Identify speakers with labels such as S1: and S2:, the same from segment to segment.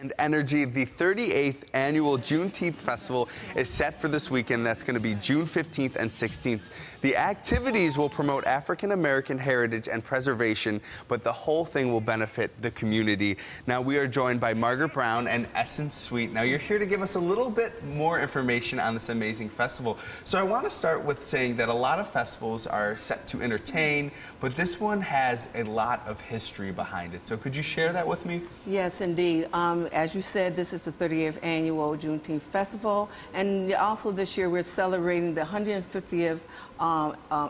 S1: And energy, the 38th annual Juneteenth Festival is set for this weekend. That's going to be June 15th and 16th. The activities will promote African American heritage and preservation, but the whole thing will benefit the community. Now, we are joined by Margaret Brown and Essence Sweet. Now, you're here to give us a little bit more information on this amazing festival. So I want to start with saying that a lot of festivals are set to entertain, but this one has a lot of history behind it. So could you share that with me?
S2: Yes, indeed. As you said, this is the 38th annual Junteenth Festival, and also this year we're celebrating the 150th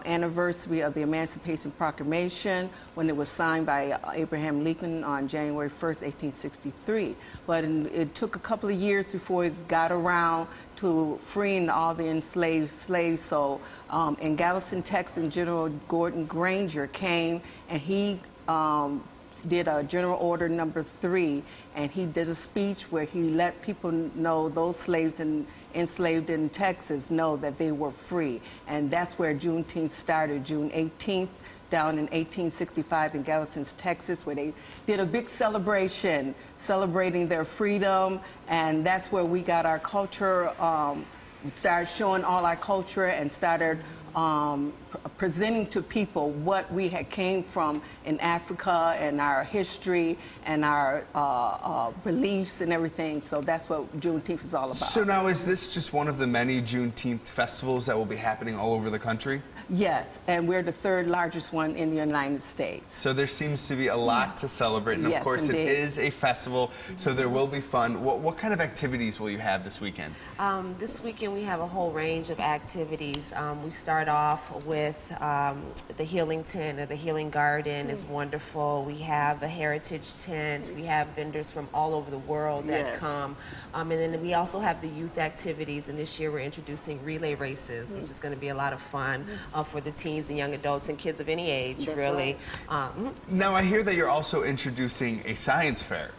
S2: anniversary of the Emancipation Proclamation when it was signed by Abraham Lincoln on January 1st, 1863. But it took a couple of years before it got around to freeing all the enslaved slaves. So in Galveston, Texas, General Gordon Granger came and he did a General Order number 3, and he did a speech where he let people know, those slaves enslaved in Texas, know that they were free. And that's where Juneteenth started, June 18th, down in 1865 in Galveston, Texas, where they did a big celebration, celebrating their freedom, and that's where we got our culture, started showing all our culture and started presenting to people what we had came from in Africa and our history and our beliefs and everything. So that's what Juneteenth is all about.
S1: So now, is this just one of the many Juneteenth festivals that will be happening all over the country?
S2: Yes, and we're the 3rd largest one in the United States.
S1: So there seems to be a lot to celebrate, and of course
S2: indeed.
S1: It is a festival, so there will be fun. What kind of activities will you have this weekend?
S3: This weekend we have a whole range of activities. We start off with the healing tent, or the healing garden is wonderful. We have a heritage tent. We have vendors from all over the world that come. And then we also have the youth activities, and this year we're introducing relay races, which is going to be a lot of fun for the teens and young adults and kids of any age, really.
S1: Now, I hear that you're also introducing a science fair.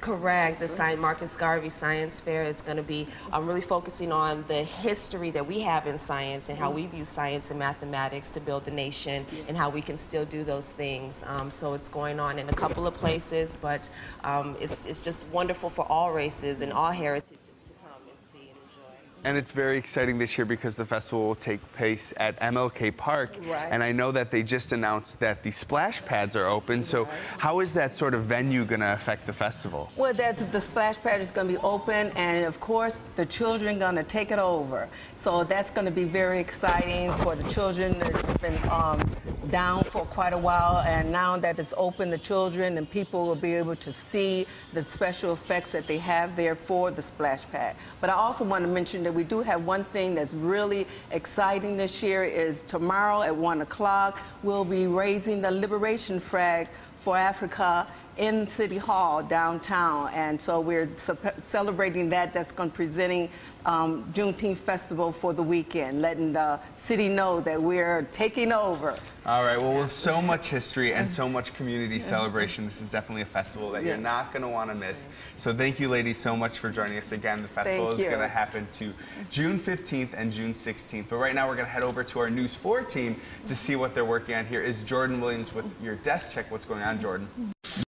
S3: Correct. The Marcus Garvey Science Fair is going to be really focusing on the history that we have in science and how we've used science and mathematics to build the nation and how we can still do those things. So it's going on in a couple of places, but it's just wonderful for all races and all heritage to come and see and enjoy.
S1: And it's very exciting this year because the festival will take place at MLK Park.
S2: Right.
S1: And I know that they just announced that the splash pads are open. So how is that sort of venue going to affect the festival?
S2: Well, the splash pad is going to be open, and of course, the children are going to take it over. So that's going to be very exciting for the children. It's been down for quite a while, and now that it's open, the children and people will be able to see the special effects that they have there for the splash pad. But I also want to mention that we do have one thing that's really exciting this year is tomorrow at 1 o'clock, we'll be raising the liberation flag for Africa in City Hall downtown, and so we're celebrating that. That's going to be presenting Juneteenth Festival for the weekend, letting the city know that we're taking over.
S1: All right, well, with so much history and so much community celebration, this is definitely a festival that you're not going to want to miss. So thank you, ladies, so much for joining us again. The festival is going to happen to June 15th and June 16th. But right now, we're going to head over to our News 4 team to see what they're working on. Here is Jordan Williams with your desk check. What's going on, Jordan?